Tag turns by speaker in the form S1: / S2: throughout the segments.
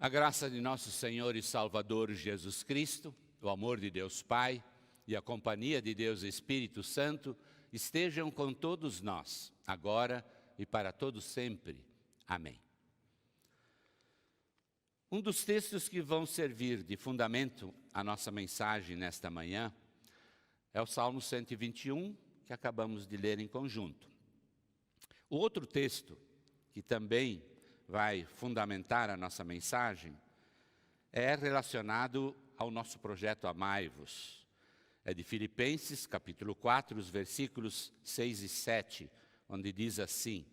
S1: A graça de nosso Senhor e Salvador Jesus Cristo, o amor de Deus Pai e a companhia de Deus Espírito Santo estejam com todos nós, agora e para todos sempre. Amém. Um dos textos que vão servir de fundamento à nossa mensagem nesta manhã é o Salmo 121, que acabamos de ler em conjunto. O outro texto, que também vai fundamentar a nossa mensagem, é relacionado ao nosso projeto Amai-vos. É de Filipenses, capítulo 4, os versículos 6 e 7, onde diz assim: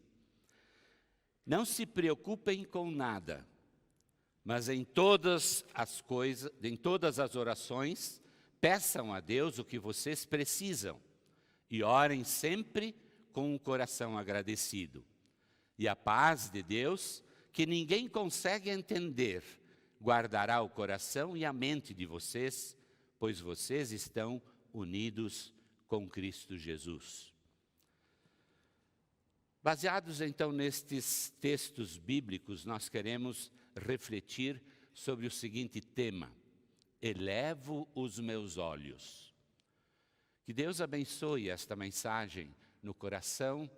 S1: Não se preocupem com nada, mas em todas as orações, peçam a Deus o que vocês precisam e orem sempre com um coração agradecido. E a paz de Deus, que ninguém consegue entender, guardará o coração e a mente de vocês, pois vocês estão unidos com Cristo Jesus. Baseados então nestes textos bíblicos, nós queremos refletir sobre o seguinte tema: elevo os meus olhos. Que Deus abençoe esta mensagem no coração,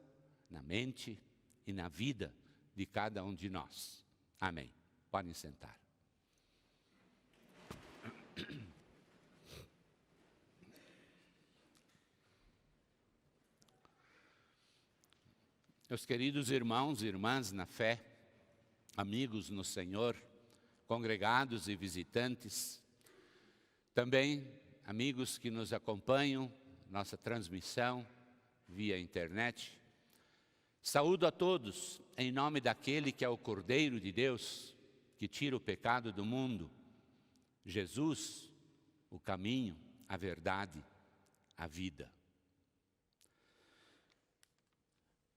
S1: na mente e na vida de cada um de nós. Amém. Podem sentar. Meus queridos irmãos e irmãs na fé, amigos no Senhor, congregados e visitantes, também amigos que nos acompanham, nossa transmissão via internet, saúdo a todos em nome daquele que é o Cordeiro de Deus, que tira o pecado do mundo, Jesus, o caminho, a verdade, a vida.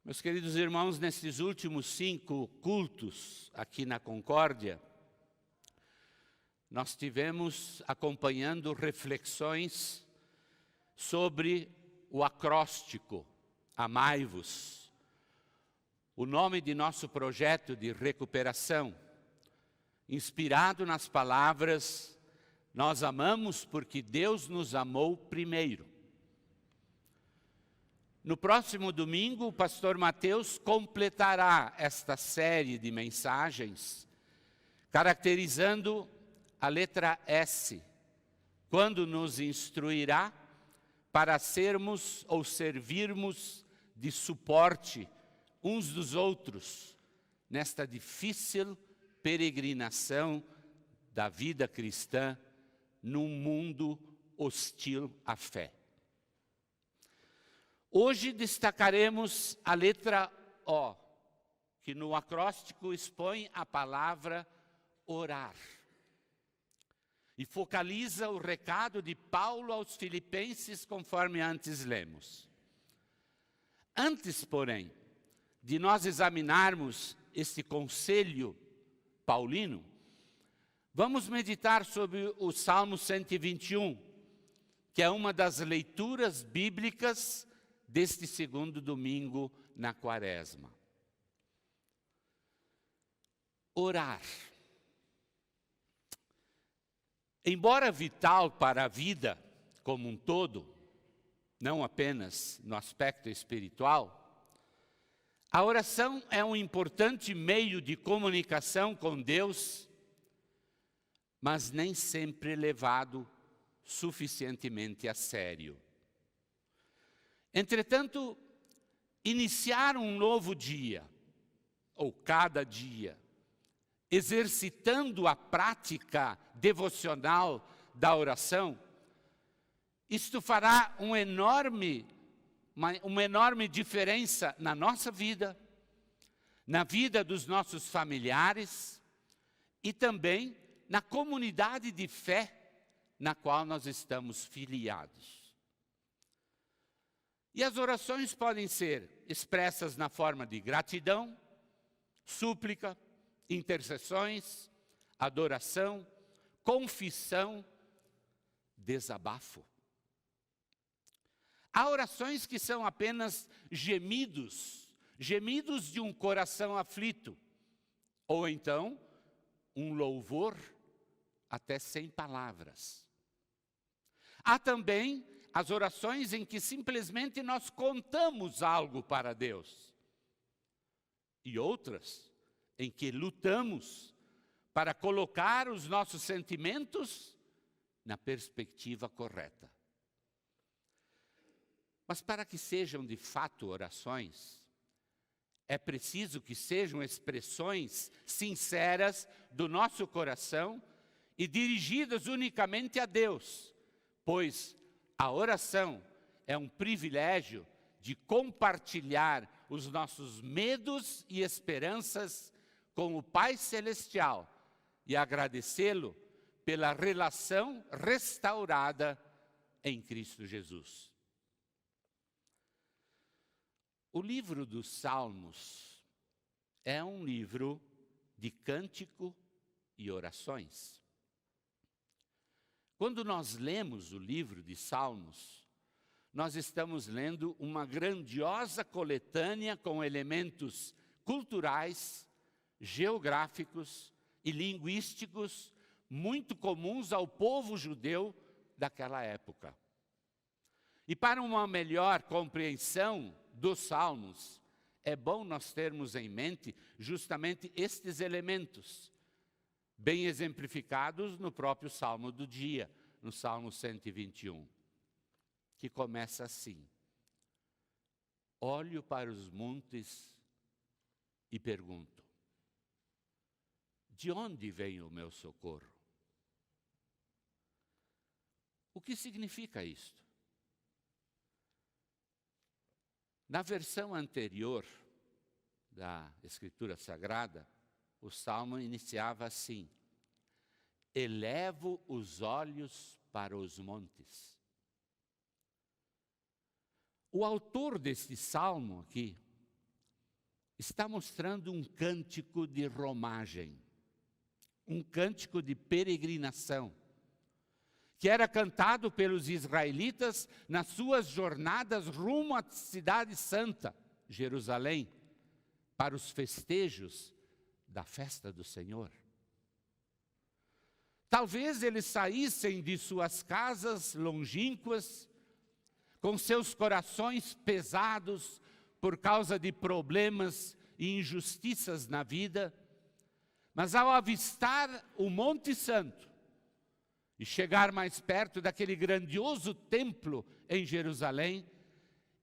S1: Meus queridos irmãos, nesses últimos 5 cultos aqui na Concórdia, nós tivemos acompanhando reflexões sobre o acróstico Amai-vos, o nome de nosso projeto de recuperação, inspirado nas palavras: nós amamos porque Deus nos amou primeiro. No próximo domingo, o pastor Mateus completará esta série de mensagens, caracterizando a letra S, quando nos instruirá para sermos ou servirmos de suporte uns dos outros nesta difícil peregrinação da vida cristã num mundo hostil à fé. Hoje destacaremos a letra O, que no acróstico expõe a palavra orar. E focaliza o recado de Paulo aos Filipenses, conforme antes lemos. Antes, porém, de nós examinarmos este conselho paulino, vamos meditar sobre o Salmo 121, que é uma das leituras bíblicas deste segundo domingo na Quaresma. Orar. Embora vital para a vida como um todo, não apenas no aspecto espiritual, a oração é um importante meio de comunicação com Deus, mas nem sempre levado suficientemente a sério. Entretanto, iniciar um novo dia, ou cada dia, exercitando a prática devocional da oração, isto fará uma enorme diferença na nossa vida, na vida dos nossos familiares e também na comunidade de fé na qual nós estamos filiados. E as orações podem ser expressas na forma de gratidão, súplica, intercessões, adoração, confissão, desabafo. Há orações que são apenas gemidos de um coração aflito, ou então um louvor até sem palavras. Há também as orações em que simplesmente nós contamos algo para Deus. E outras em que lutamos para colocar os nossos sentimentos na perspectiva correta. Mas para que sejam de fato orações, é preciso que sejam expressões sinceras do nosso coração e dirigidas unicamente a Deus, pois a oração é um privilégio de compartilhar os nossos medos e esperanças com o Pai Celestial e agradecê-lo pela relação restaurada em Cristo Jesus. O livro dos Salmos é um livro de cântico e orações. Quando nós lemos o livro de Salmos, nós estamos lendo uma grandiosa coletânea com elementos culturais, geográficos e linguísticos muito comuns ao povo judeu daquela época. E para uma melhor compreensão dos Salmos, é bom nós termos em mente justamente estes elementos, bem exemplificados no próprio Salmo do dia, no Salmo 121, que começa assim: olho para os montes e pergunto, de onde vem o meu socorro? O que significa isto? Na versão anterior da Escritura Sagrada, o Salmo iniciava assim: elevo os olhos para os montes. O autor deste Salmo aqui está mostrando um cântico de romagem, um cântico de peregrinação, que era cantado pelos israelitas nas suas jornadas rumo à cidade santa, Jerusalém, para os festejos da festa do Senhor. Talvez eles saíssem de suas casas longínquas, com seus corações pesados por causa de problemas e injustiças na vida, mas ao avistar o Monte Santo e chegar mais perto daquele grandioso templo em Jerusalém,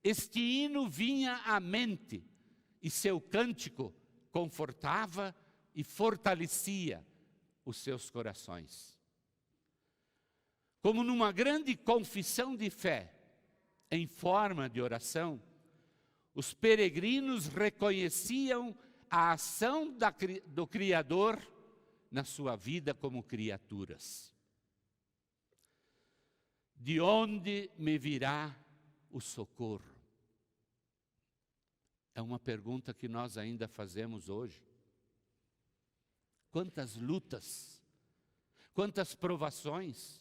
S1: este hino vinha à mente e seu cântico confortava e fortalecia os seus corações. Como numa grande confissão de fé, em forma de oração, os peregrinos reconheciam a ação do Criador na sua vida como criaturas. De onde me virá o socorro? É uma pergunta que nós ainda fazemos hoje. Quantas lutas, quantas provações,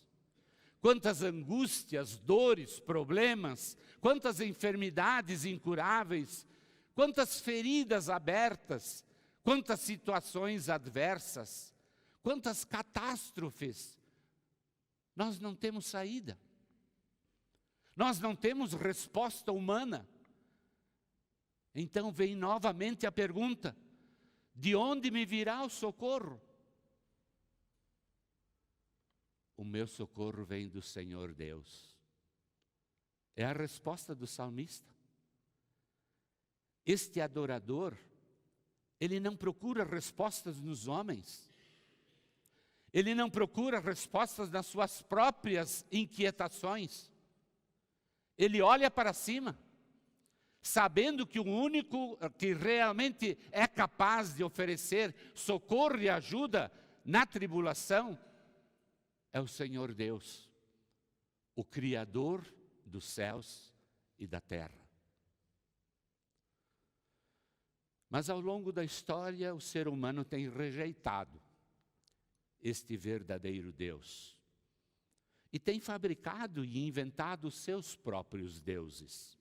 S1: quantas angústias, dores, problemas, quantas enfermidades incuráveis, quantas feridas abertas, quantas situações adversas, quantas catástrofes. Nós não temos saída. Nós não temos resposta humana. Então vem novamente a pergunta: de onde me virá o socorro? O meu socorro vem do Senhor Deus. É a resposta do salmista. Este adorador, ele não procura respostas nos homens. Ele não procura respostas nas suas próprias inquietações. Ele olha para cima, sabendo que o único que realmente é capaz de oferecer socorro e ajuda na tribulação é o Senhor Deus, o Criador dos céus e da terra. Mas ao longo da história, o ser humano tem rejeitado este verdadeiro Deus e tem fabricado e inventado os seus próprios deuses.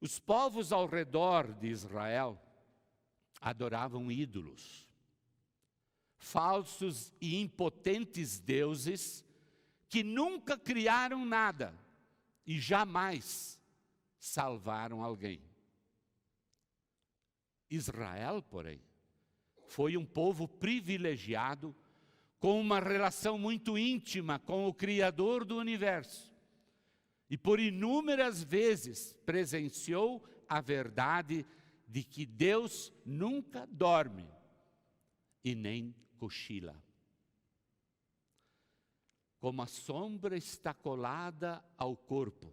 S1: Os povos ao redor de Israel adoravam ídolos. falsos e impotentes deuses que nunca criaram nada e jamais salvaram alguém. Israel, porém, foi um povo privilegiado com uma relação muito íntima com o Criador do universo. E por inúmeras vezes presenciou a verdade de que Deus nunca dorme e nem cochila. Como a sombra está colada ao corpo,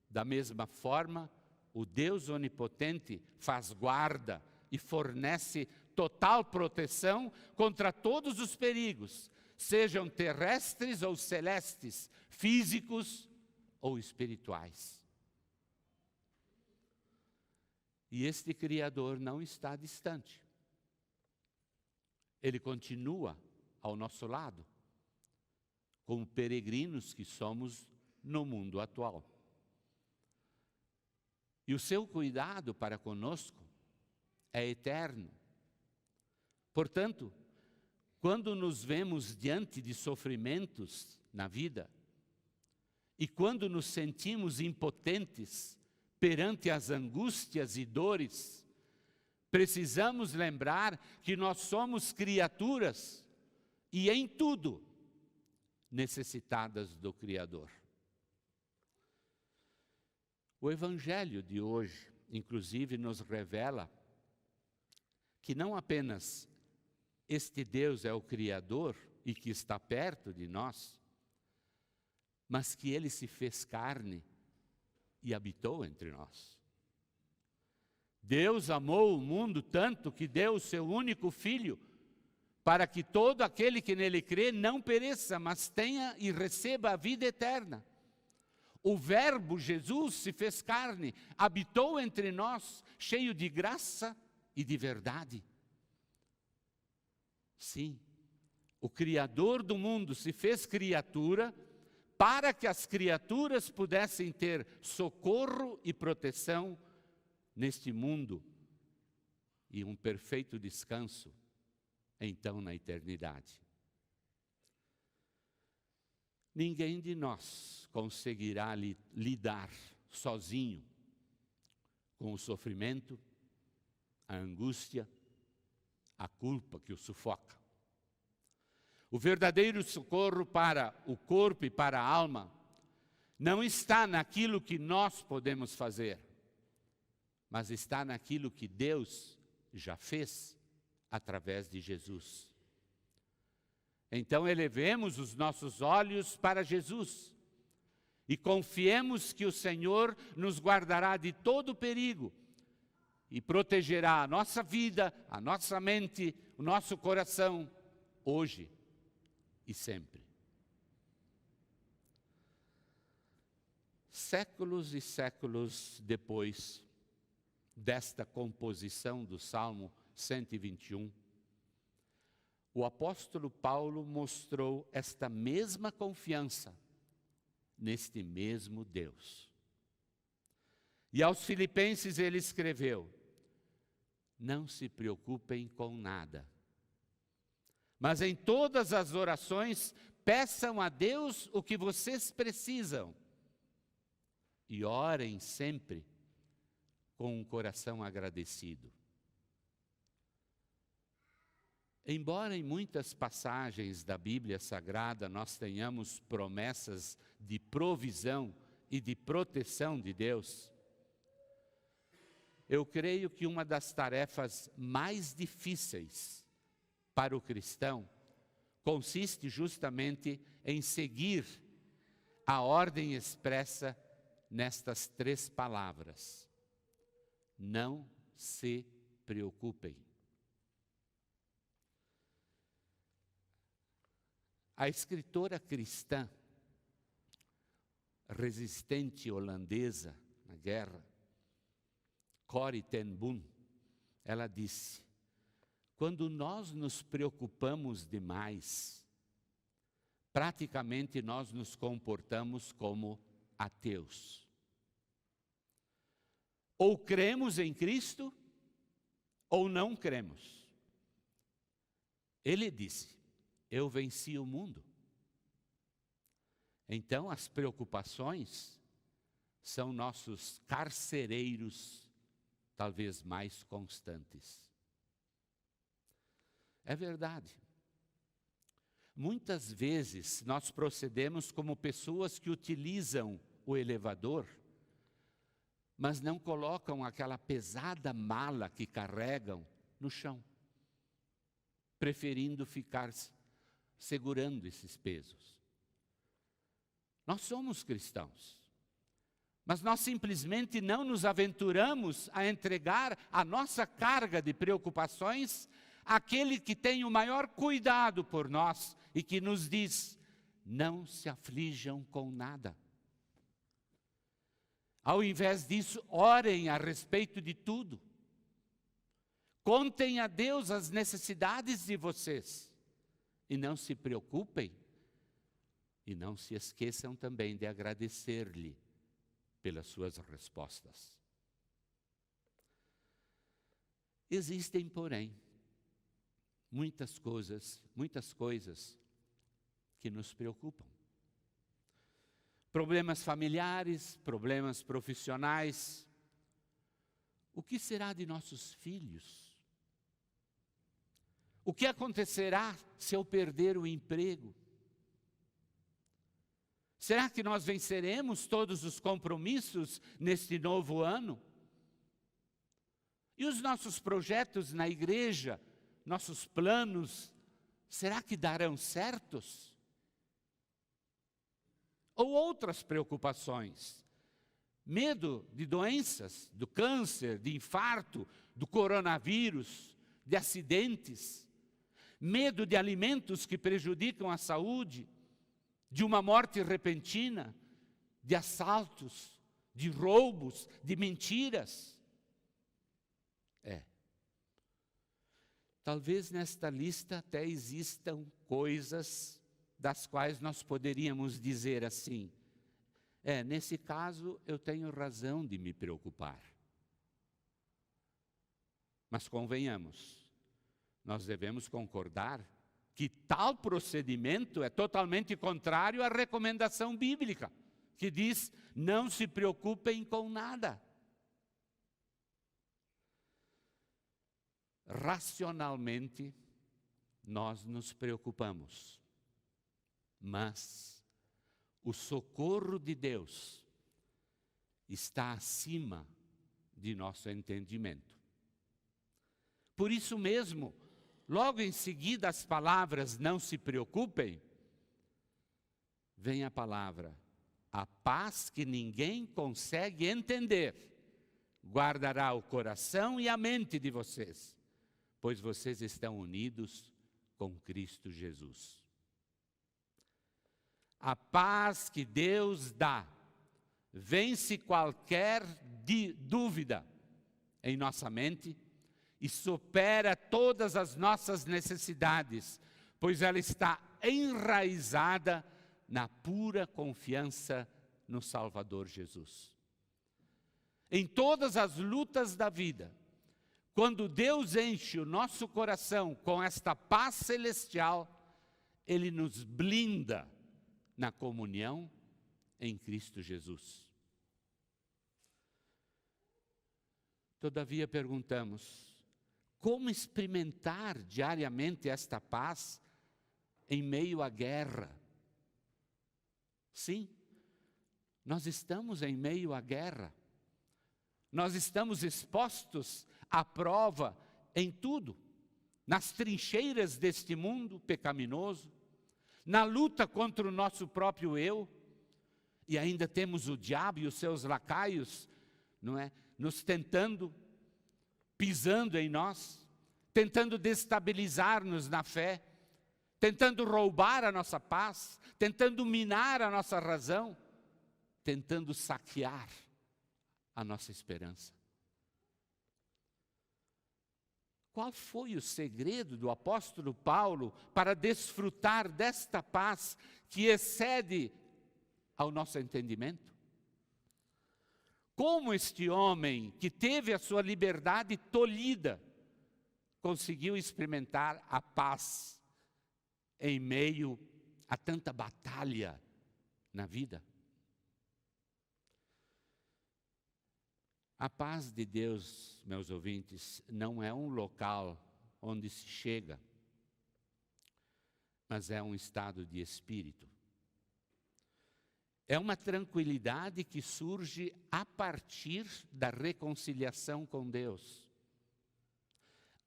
S1: da mesma forma, o Deus onipotente faz guarda e fornece total proteção contra todos os perigos, sejam terrestres ou celestes, físicos ou espirituais. E este Criador não está distante. Ele continua ao nosso lado, como peregrinos que somos no mundo atual. E o seu cuidado para conosco é eterno. Portanto, quando nos vemos diante de sofrimentos na vida, e quando nos sentimos impotentes perante as angústias e dores, precisamos lembrar que nós somos criaturas e em tudo necessitadas do Criador. O Evangelho de hoje, inclusive, nos revela que não apenas este Deus é o Criador e que está perto de nós, mas que Ele se fez carne e habitou entre nós. Deus amou o mundo tanto que deu o seu único Filho, para que todo aquele que nele crê não pereça, mas tenha e receba a vida eterna. O Verbo Jesus se fez carne, habitou entre nós, cheio de graça e de verdade. Sim, o Criador do mundo se fez criatura para que as criaturas pudessem ter socorro e proteção neste mundo e um perfeito descanso, então, na eternidade. Ninguém de nós conseguirá lidar sozinho com o sofrimento, a angústia, a culpa que o sufoca. O verdadeiro socorro para o corpo e para a alma não está naquilo que nós podemos fazer, mas está naquilo que Deus já fez através de Jesus. Então elevemos os nossos olhos para Jesus e confiemos que o Senhor nos guardará de todo perigo e protegerá a nossa vida, a nossa mente, o nosso coração, hoje e sempre. Séculos e séculos depois desta composição do Salmo 121, o apóstolo Paulo mostrou esta mesma confiança neste mesmo Deus. E aos Filipenses ele escreveu: não se preocupem com nada, mas em todas as orações peçam a Deus o que vocês precisam e orem sempre com um coração agradecido. Embora em muitas passagens da Bíblia Sagrada nós tenhamos promessas de provisão e de proteção de Deus, eu creio que uma das tarefas mais difíceis para o cristão consiste justamente em seguir a ordem expressa nestas 3 palavras: não se preocupem. A escritora cristã, resistente holandesa na guerra, Corrie ten Boom, ela disse: quando nós nos preocupamos demais, praticamente nós nos comportamos como ateus. Ou cremos em Cristo, ou não cremos. Ele disse: eu venci o mundo. Então as preocupações são nossos carcereiros, talvez mais constantes. É verdade. Muitas vezes nós procedemos como pessoas que utilizam o elevador, mas não colocam aquela pesada mala que carregam no chão, preferindo ficar segurando esses pesos. Nós somos cristãos, mas nós simplesmente não nos aventuramos a entregar a nossa carga de preocupações àquele que tem o maior cuidado por nós e que nos diz: não se aflijam com nada. Ao invés disso, orem a respeito de tudo. Contem a Deus as necessidades de vocês. E não se preocupem. E não se esqueçam também de agradecer-lhe pelas suas respostas. Existem, porém, muitas coisas que nos preocupam. Problemas familiares, problemas profissionais. O que será de nossos filhos? O que acontecerá se eu perder o emprego? Será que nós venceremos todos os compromissos neste novo ano? E os nossos projetos na igreja, nossos planos, será que darão certos? Ou outras preocupações, medo de doenças, do câncer, de infarto, do coronavírus, de acidentes, medo de alimentos que prejudicam a saúde, de uma morte repentina, de assaltos, de roubos, de mentiras. Talvez nesta lista até existam coisas das quais nós poderíamos dizer assim: nesse caso eu tenho razão de me preocupar. Mas convenhamos, nós devemos concordar que tal procedimento é totalmente contrário à recomendação bíblica, que diz: não se preocupem com nada. Racionalmente, nós nos preocupamos, mas o socorro de Deus está acima de nosso entendimento. Por isso mesmo, logo em seguida as palavras "não se preocupem", vem a palavra "a paz que ninguém consegue entender, guardará o coração e a mente de vocês, pois vocês estão unidos com Cristo Jesus." A paz que Deus dá vence qualquer dúvida em nossa mente e supera todas as nossas necessidades, pois ela está enraizada na pura confiança no Salvador Jesus. Em todas as lutas da vida, quando Deus enche o nosso coração com esta paz celestial, Ele nos blinda na comunhão em Cristo Jesus. Todavia perguntamos: como experimentar diariamente esta paz em meio à guerra? Sim, nós estamos em meio à guerra. Nós estamos expostos à prova em tudo, nas trincheiras deste mundo pecaminoso, na luta contra o nosso próprio eu, e ainda temos o diabo e os seus lacaios, nos tentando, pisando em nós, tentando destabilizar-nos na fé, tentando roubar a nossa paz, tentando minar a nossa razão, tentando saquear a nossa esperança. Qual foi o segredo do apóstolo Paulo para desfrutar desta paz que excede ao nosso entendimento? Como este homem que teve a sua liberdade tolhida, conseguiu experimentar a paz em meio a tanta batalha na vida? A paz de Deus, meus ouvintes, não é um local onde se chega, mas é um estado de espírito. É uma tranquilidade que surge a partir da reconciliação com Deus,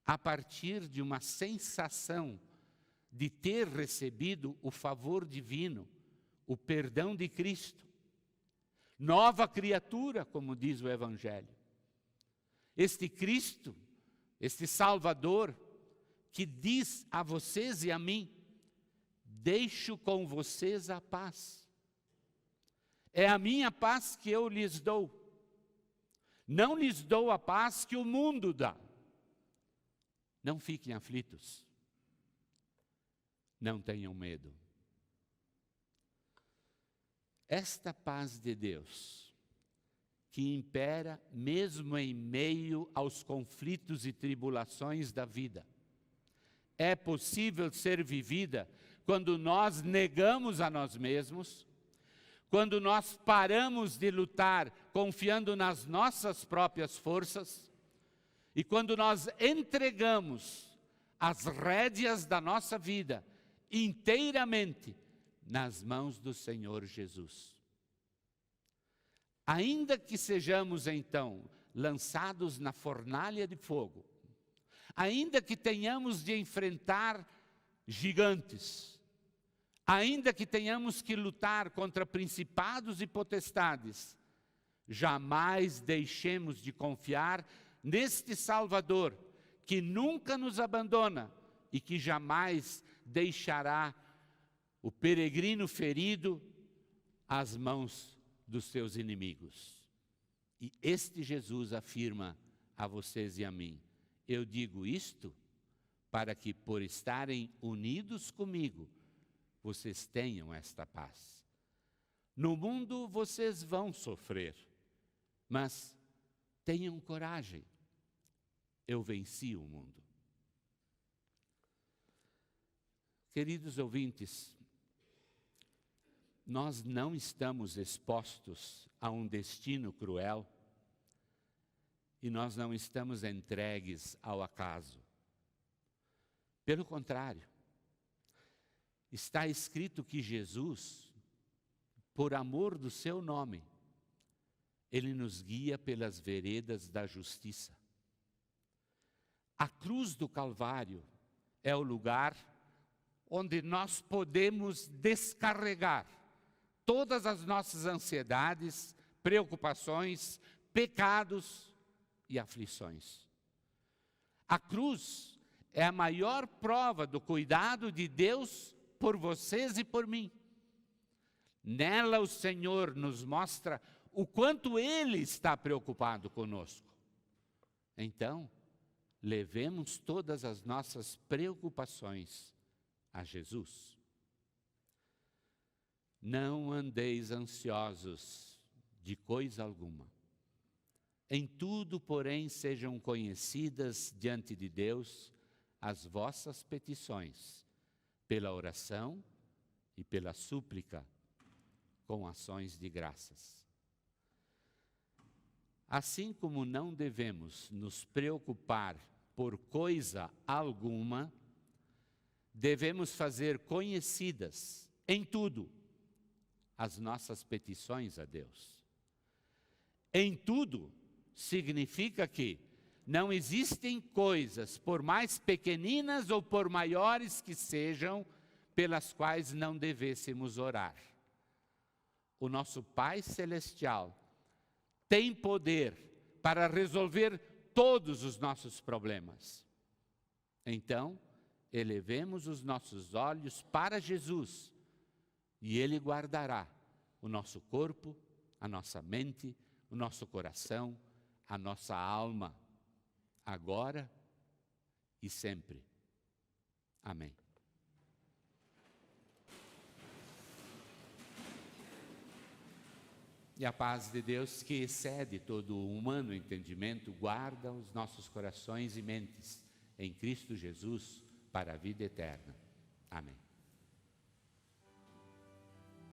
S1: a partir de uma sensação de ter recebido o favor divino, o perdão de Cristo. Nova criatura, como diz o Evangelho. Este Cristo, este Salvador, que diz a vocês e a mim: deixo com vocês a paz. É a minha paz que eu lhes dou. Não lhes dou a paz que o mundo dá. Não fiquem aflitos. Não tenham medo. Esta paz de Deus, que impera mesmo em meio aos conflitos e tribulações da vida, é possível ser vivida quando nós negamos a nós mesmos, quando nós paramos de lutar confiando nas nossas próprias forças e quando nós entregamos as rédeas da nossa vida inteiramente nas mãos do Senhor Jesus. Ainda que sejamos então lançados na fornalha de fogo, ainda que tenhamos de enfrentar gigantes, ainda que tenhamos que lutar contra principados e potestades, jamais deixemos de confiar neste Salvador, que nunca nos abandona e que jamais deixará o peregrino ferido às mãos dos seus inimigos. E este Jesus afirma a vocês e a mim: eu digo isto para que, por estarem unidos comigo, vocês tenham esta paz. No mundo vocês vão sofrer, mas tenham coragem. Eu venci o mundo. Queridos ouvintes, nós não estamos expostos a um destino cruel e nós não estamos entregues ao acaso. Pelo contrário, está escrito que Jesus, por amor do seu nome, Ele nos guia pelas veredas da justiça. A cruz do Calvário é o lugar onde nós podemos descarregar todas as nossas ansiedades, preocupações, pecados e aflições. A cruz é a maior prova do cuidado de Deus por vocês e por mim. Nela o Senhor nos mostra o quanto Ele está preocupado conosco. Então, levemos todas as nossas preocupações a Jesus. Não andeis ansiosos de coisa alguma. Em tudo, porém, sejam conhecidas diante de Deus as vossas petições, pela oração e pela súplica, com ações de graças. Assim como não devemos nos preocupar por coisa alguma, devemos fazer conhecidas em tudo as nossas petições a Deus. Em tudo significa que não existem coisas, por mais pequeninas ou por maiores que sejam, pelas quais não devêssemos orar. O nosso Pai Celestial tem poder para resolver todos os nossos problemas. Então, elevemos os nossos olhos para Jesus e Ele guardará o nosso corpo, a nossa mente, o nosso coração, a nossa alma, agora e sempre. Amém. E a paz de Deus, que excede todo o humano entendimento, guarda os nossos corações e mentes em Cristo Jesus para a vida eterna. Amém.